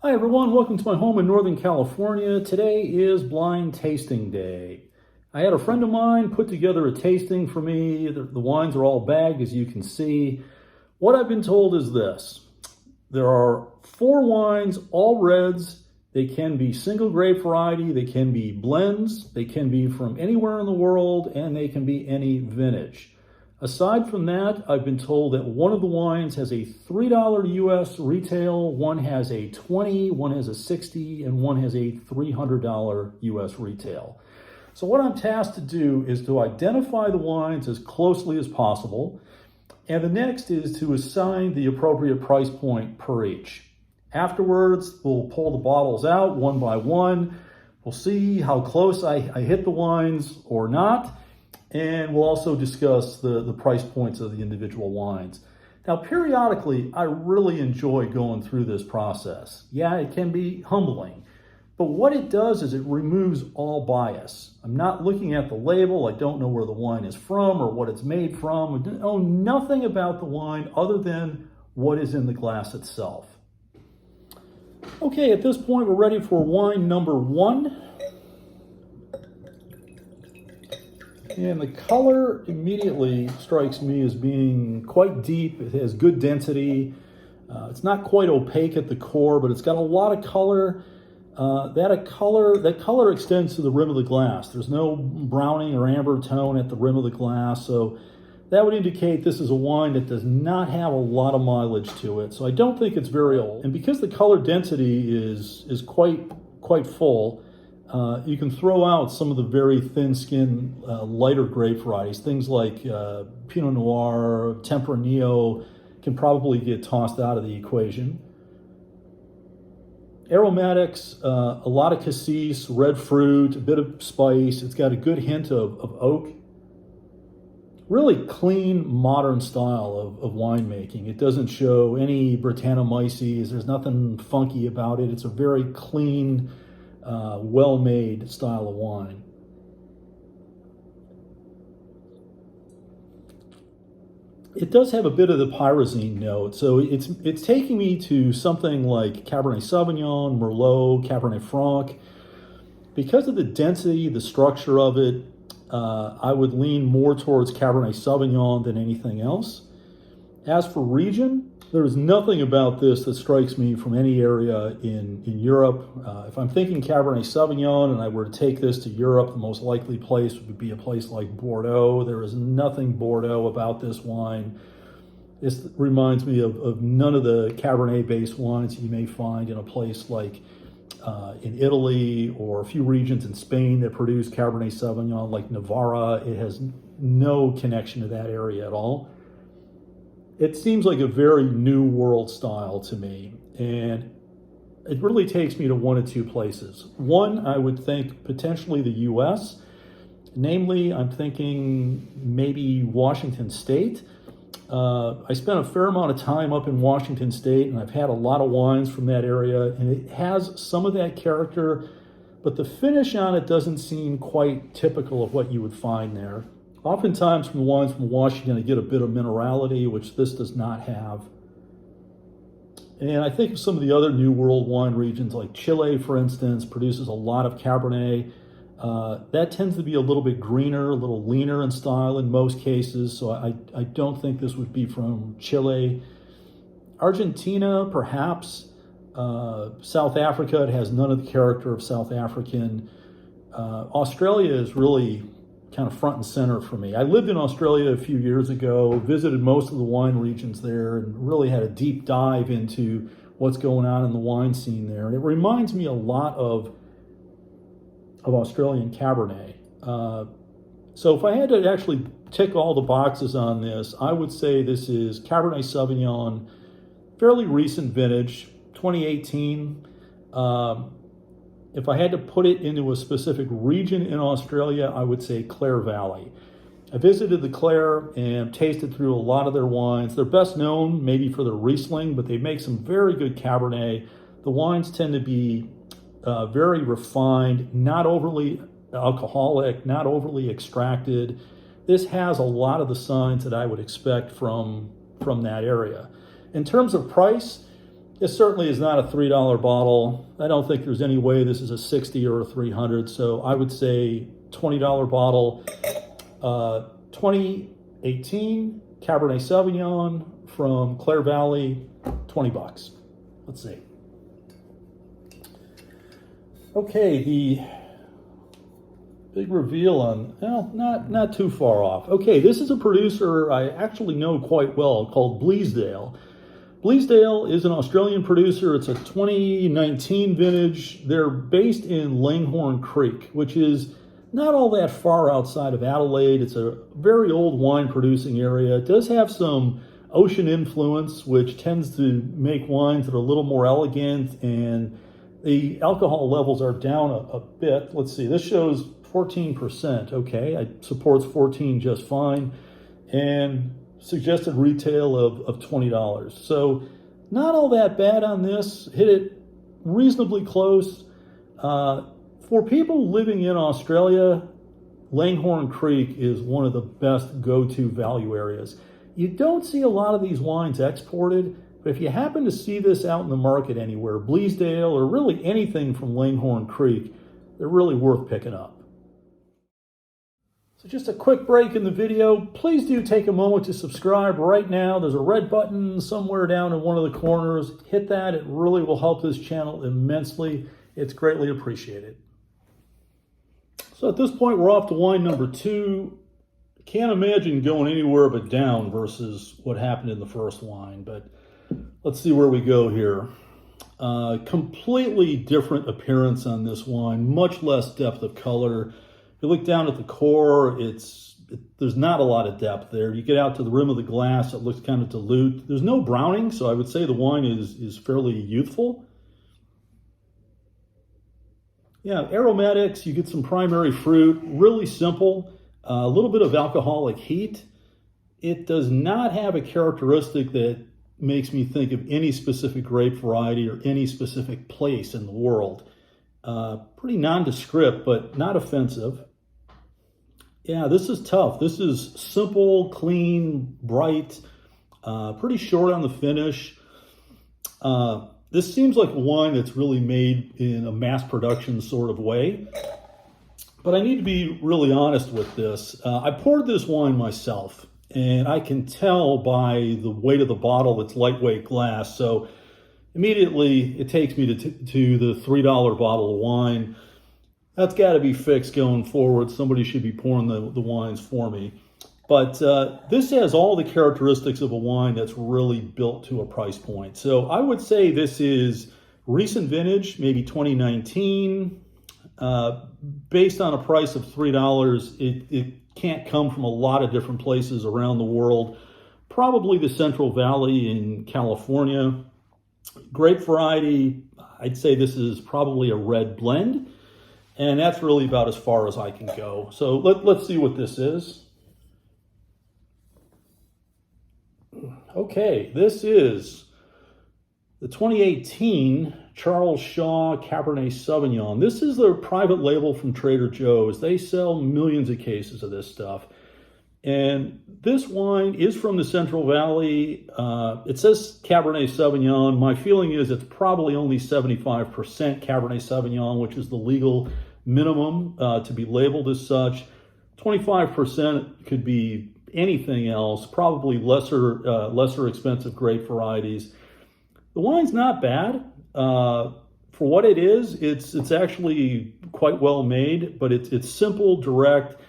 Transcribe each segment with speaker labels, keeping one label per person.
Speaker 1: Hi everyone, welcome to my home in Northern California. Today is blind tasting day. I had a friend of mine put together a tasting for me. The wines are all bagged, as you can see. What I've been told is this. There are 4 wines, all reds. They can be single grape variety, they can be blends, they can be from anywhere in the world, and they can be any vintage. Aside from that, I've been told that one of the wines has a $3 US retail, one has a $20, one has a $60, and one has a $300 US retail. So what I'm tasked to do is to identify the wines as closely as possible, and the next is to assign the appropriate price point per each. Afterwards, we'll pull the bottles out one by one. We'll see how close I hit the wines or not. And we'll also discuss the price points of the individual wines. Now, periodically, I really enjoy going through this process. Yeah, it can be humbling, but what it does is it removes all bias. I'm not looking at the label. I don't know where the wine is from or what it's made from. I know nothing about the wine other than what is in the glass itself. Okay, at this point, we're ready for wine number 1. And the color immediately strikes me as being quite deep. It has good density. It's not quite opaque at the core, but it's got a lot of color. That color extends to the rim of the glass. There's no browning or amber tone at the rim of the glass, so that would indicate this is a wine that does not have a lot of mileage to it. So I don't think it's very old. And because the color density is quite full, you can throw out some of the very thin-skinned, lighter grape varieties. Things like Pinot Noir, Tempranillo can probably get tossed out of the equation. Aromatics, a lot of cassis, red fruit, a bit of spice. It's got a good hint of oak. Really clean, modern style of winemaking. It doesn't show any Brettanomyces. There's nothing funky about it. It's a very clean, well-made style of wine. It does have a bit of the pyrazine note, so it's taking me to something like Cabernet Sauvignon, Merlot, Cabernet Franc. Because of the density, the structure of it, I would lean more towards Cabernet Sauvignon than anything else. As for region, there is nothing about this that strikes me from any area in Europe. If I'm thinking Cabernet Sauvignon and I were to take this to Europe, the most likely place would be a place like Bordeaux. There is nothing Bordeaux about this wine. This reminds me of none of the Cabernet-based wines you may find in a place like in Italy or a few regions in Spain that produce Cabernet Sauvignon, like Navarra. It has no connection to that area at all. It seems like a very new world style to me, and it really takes me to one of two places. One, I would think potentially the US, namely, I'm thinking maybe Washington State. I spent a fair amount of time up in Washington State, and I've had a lot of wines from that area, and it has some of that character, but the finish on it doesn't seem quite typical of what you would find there. Oftentimes from the wines from Washington, I get a bit of minerality, which this does not have. And I think of some of the other New World wine regions, like Chile, for instance, produces a lot of Cabernet. That tends to be a little bit greener, a little leaner in style in most cases, so I don't think this would be from Chile. Argentina, perhaps. South Africa, it has none of the character of South African. Australia is really kind of front and center for me. I lived in Australia a few years ago, visited most of the wine regions there, and really had a deep dive into what's going on in the wine scene there. And it reminds me a lot of Australian Cabernet. So if I had to actually tick all the boxes on this, I would say this is Cabernet Sauvignon, fairly recent vintage, 2018. If I had to put it into a specific region in Australia, I would say Clare Valley. I visited the Clare and tasted through a lot of their wines. They're best known maybe for their Riesling, but they make some very good Cabernet. The wines tend to be very refined, not overly alcoholic, not overly extracted. This has a lot of the signs that I would expect from that area. In terms of price, It certainly is not a $3 bottle. I don't think there's any way this is a 60 or a 300. So I would say $20 bottle. 2018 Cabernet Sauvignon from Clare Valley, 20 bucks. Let's see. Okay, the big reveal on, well, not too far off. Okay, this is a producer I actually know quite well called Bleasdale. Bleasdale is an Australian producer. It's a 2019 vintage. They're based in Langhorne Creek, which is not all that far outside of Adelaide. It's a very old wine producing area. It does have some ocean influence, which tends to make wines that are a little more elegant, and the alcohol levels are down a bit. Let's see, this shows 14%. Okay, it supports 14 just fine. And suggested retail of $20. So not all that bad on this. Hit it reasonably close. For people living in Australia, Langhorne Creek is one of the best go-to value areas. You don't see a lot of these wines exported, but if you happen to see this out in the market anywhere, Bleasdale or really anything from Langhorne Creek, they're really worth picking up. So just a quick break in the video. Please do take a moment to subscribe right now. There's a red button somewhere down in one of the corners. Hit that. It really will help this channel immensely. It's greatly appreciated. So at this point, we're off to wine number 2. Can't imagine going anywhere but down versus what happened in the first wine, but let's see where we go here. Completely different appearance on this wine, much less depth of color. If you look down at the core, there's not a lot of depth there. You get out to the rim of the glass, it looks kind of dilute. There's no browning, so I would say the wine is fairly youthful. Yeah, aromatics, you get some primary fruit, really simple, a little bit of alcoholic heat. It does not have a characteristic that makes me think of any specific grape variety or any specific place in the world. Pretty nondescript, but not offensive. Yeah, this is tough. This is simple, clean, bright, pretty short on the finish. This seems like a wine that's really made in a mass production sort of way. But I need to be really honest with this. I poured this wine myself, and I can tell by the weight of the bottle, it's lightweight glass. So immediately it takes me to the $3 bottle of wine. That's got to be fixed going forward. Somebody should be pouring the wines for me. But this has all the characteristics of a wine that's really built to a price point. So I would say this is recent vintage, maybe 2019. Based on a price of $3, it can't come from a lot of different places around the world. Probably the Central Valley in California. Grape variety, I'd say this is probably a red blend. And that's really about as far as I can go. So let's see what this is. Okay, this is the 2018 Charles Shaw Cabernet Sauvignon. This is their private label from Trader Joe's. They sell millions of cases of this stuff. And this wine is from the Central Valley. It says Cabernet Sauvignon. My feeling is it's probably only 75% Cabernet Sauvignon, which is the legal minimum to be labeled as such. 25% could be anything else, probably lesser expensive grape varieties. The wine's not bad. For what it is, it's actually quite well made, but it's simple, direct.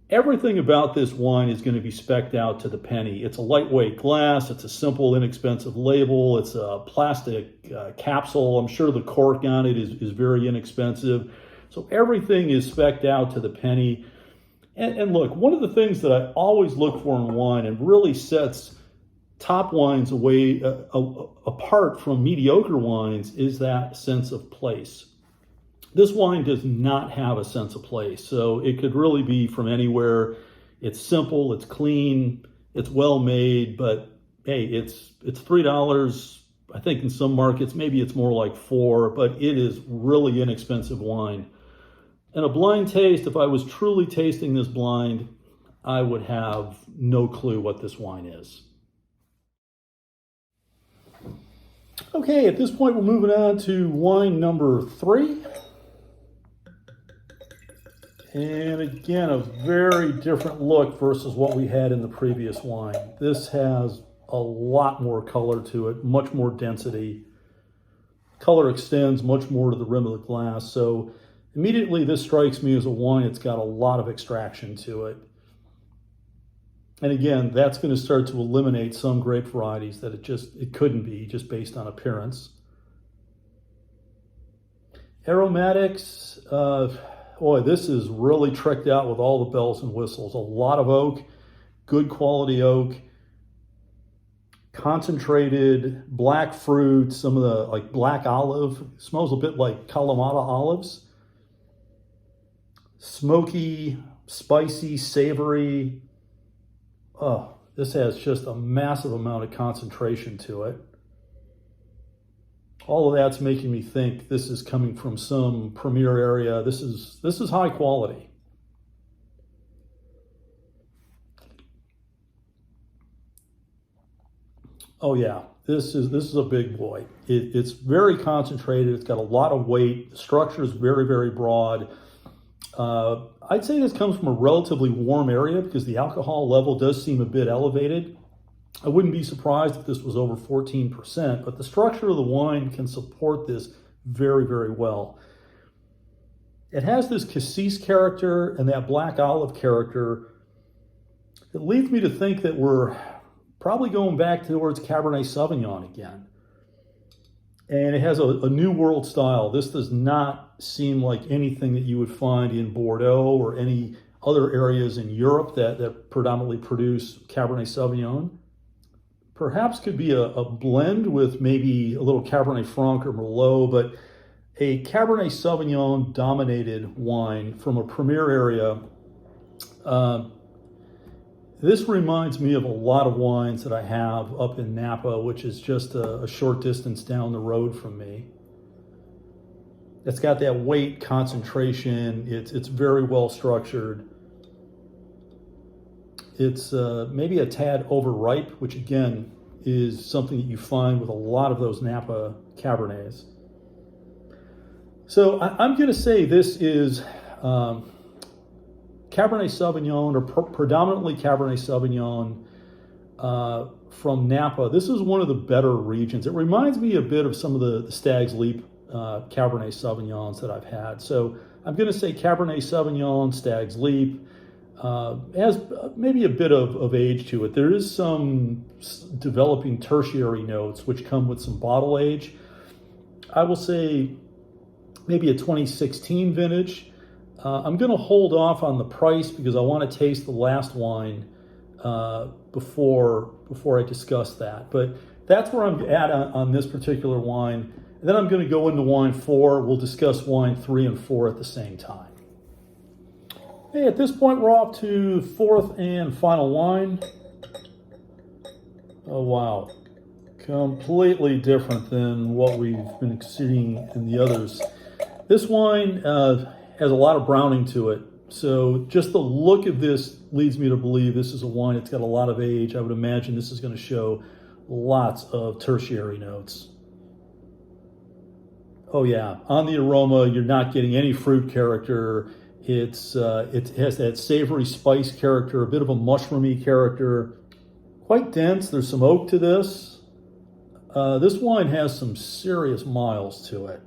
Speaker 1: Everything about this wine is going to be spec'd out to the penny. It's a lightweight glass. It's a simple, inexpensive label. It's a plastic capsule. I'm sure the cork on it is very inexpensive. So everything is spec'd out to the penny. And look, one of the things that I always look for in wine and really sets top wines away apart from mediocre wines is that sense of place. This wine does not have a sense of place, so it could really be from anywhere. It's simple, it's clean, it's well made, but hey, it's $3. I think in some markets maybe it's more like $4, but it is really inexpensive wine. And a blind taste, if I was truly tasting this blind, I would have no clue what this wine is. Okay, at this point we're moving on to wine number 3. And again, a very different look versus what we had in the previous wine. This has a lot more color to it, much more density. Color extends much more to the rim of the glass. So immediately this strikes me as a wine that's got a lot of extraction to it. And again, that's going to start to eliminate some grape varieties that it couldn't be just based on appearance. Aromatics, boy, this is really tricked out with all the bells and whistles. A lot of oak, good quality oak, concentrated black fruit, some of the like black olive, smells a bit like Kalamata olives. Smoky, spicy, savory. Oh, this has just a massive amount of concentration to it. All of that's making me think this is coming from some premier area. This is high quality. Oh yeah, this is a big boy. It's very concentrated. It's got a lot of weight. The structure is very, very broad. I'd say this comes from a relatively warm area because the alcohol level does seem a bit elevated. I wouldn't be surprised if this was over 14%, but the structure of the wine can support this very, very well. It has this cassis character and that black olive character. It leads me to think that we're probably going back towards Cabernet Sauvignon again. And it has a New World style. This does not seem like anything that you would find in Bordeaux or any other areas in Europe that predominantly produce Cabernet Sauvignon. Perhaps could be a blend with maybe a little Cabernet Franc or Merlot, but a Cabernet Sauvignon dominated wine from a premier area. This reminds me of a lot of wines that I have up in Napa, which is just a short distance down the road from me. It's got that weight concentration. It's very well structured. It's maybe a tad overripe, which again is something that you find with a lot of those Napa Cabernets. So I'm going to say this is Cabernet Sauvignon, or predominantly Cabernet Sauvignon from Napa. This is one of the better regions. It reminds me a bit of some of the Stag's Leap Cabernet Sauvignons that I've had. So I'm going to say Cabernet Sauvignon, Stag's Leap, has maybe a bit of age to it. There is some developing tertiary notes which come with some bottle age. I will say maybe a 2016 vintage. I'm going to hold off on the price because I want to taste the last wine before I discuss that. But that's where I'm at on this particular wine. And then I'm going to go into wine 4. We'll discuss wine 3 and 4 at the same time. Hey, at this point, we're off to 4th and final wine. Oh, wow. Completely different than what we've been seeing in the others. This wine has a lot of browning to it. So just the look of this leads me to believe this is a wine that's got a lot of age. I would imagine this is going to show lots of tertiary notes. Oh yeah, on the aroma, you're not getting any fruit character. It has that savory spice character, a bit of a mushroomy character. Quite dense. There's some oak to this. This wine has some serious miles to it.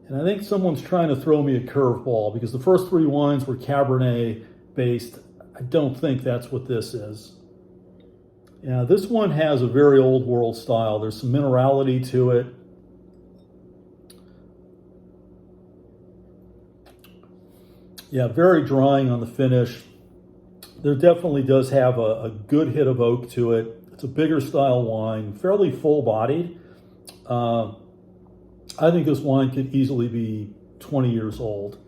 Speaker 1: And I think someone's trying to throw me a curveball because the first 3 wines were Cabernet based. I don't think that's what this is. Yeah, this one has a very old world style. There's some minerality to it. Yeah, very drying on the finish. There definitely does have a good hit of oak to it. It's a bigger style wine, fairly full-bodied. I think this wine could easily be 20 years old.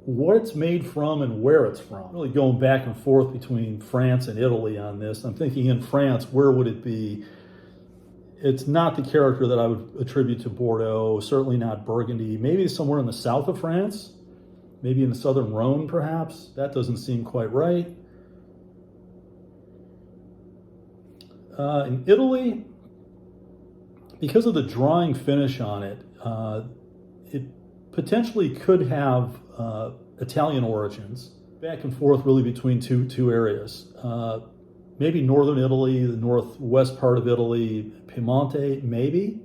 Speaker 1: What it's made from and where it's from. Really going back and forth between France and Italy on this. I'm thinking in France, where would it be? It's not the character that I would attribute to Bordeaux, certainly not Burgundy. Maybe somewhere in the south of France. Maybe in the southern Rhone, perhaps. That doesn't seem quite right. In Italy, because of the drying finish on it, it potentially could have Italian origins, back and forth really between two areas. Maybe northern Italy, the northwest part of Italy, Piedmonte, maybe.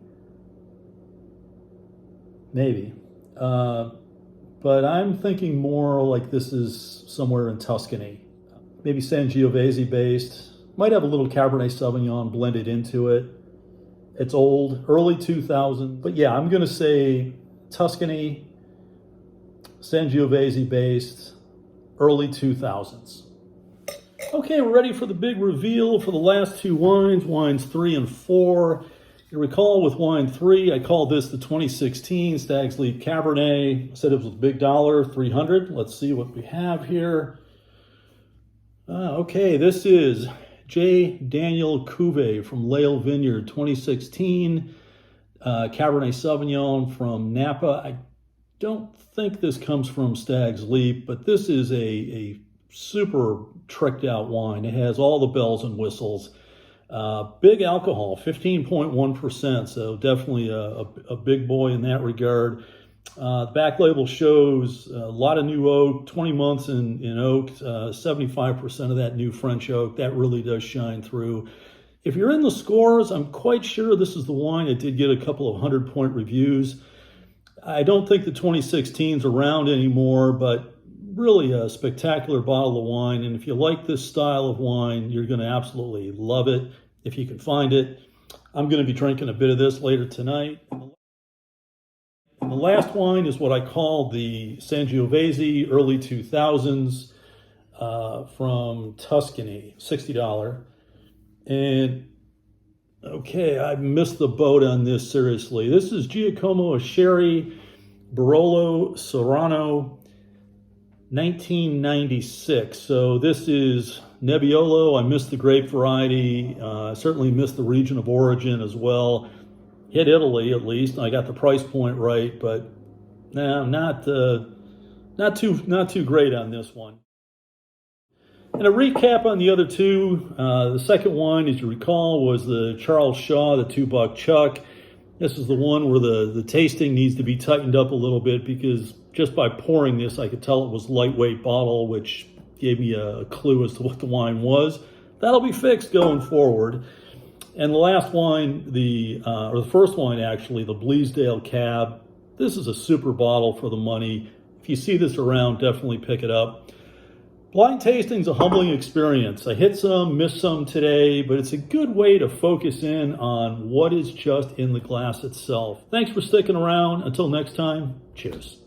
Speaker 1: But I'm thinking more like this is somewhere in Tuscany. Maybe Sangiovese based. Might have a little Cabernet Sauvignon blended into it. It's old, early 2000s. But yeah, I'm gonna say Tuscany, Sangiovese based, early 2000s. Okay, we're ready for the big reveal for the last two wines, wines 3 and 4. You recall with wine 3, I called this the 2016 Stag's Leap Cabernet. I said it was a big dollar, $300. Let's see what we have here. Okay, this is J. Daniel Cuvee from Lail Vineyard 2016. Cabernet Sauvignon from Napa. I don't think this comes from Stag's Leap, but this is a super tricked out wine. It has all the bells and whistles. Big alcohol, 15.1%, so definitely a big boy in that regard. The back label shows a lot of new oak, 20 months in oak, 75% of that new French oak. That really does shine through. If you're in the scores, I'm quite sure this is the wine that did get a couple of 100-point reviews. I don't think the 2016's around anymore, but really a spectacular bottle of wine. And if you like this style of wine, you're going to absolutely love it if you can find it. I'm going to be drinking a bit of this later tonight. And the last wine is what I call the Sangiovese early 2000s from Tuscany, $60. And okay, I missed the boat on this, seriously. This is Giacomo Ascheri, Barolo, Sorano, 1996. So this is Nebbiolo. I missed the grape variety. I certainly missed the region of origin as well. Hit Italy at least. I got the price point right, but no, not too great on this one. And a recap on the other two. The second wine, as you recall, was the Charles Shaw, the $2 Chuck. This is the one where the tasting needs to be tightened up a little bit, because just by pouring this, I could tell it was lightweight bottle, which gave me a clue as to what the wine was. That'll be fixed going forward. And the last wine, or the first wine actually, the Bleasdale Cab. This is a super bottle for the money. If you see this around, definitely pick it up. Blind tasting's a humbling experience. I hit some, missed some today, but it's a good way to focus in on what is just in the glass itself. Thanks for sticking around. Until next time, cheers.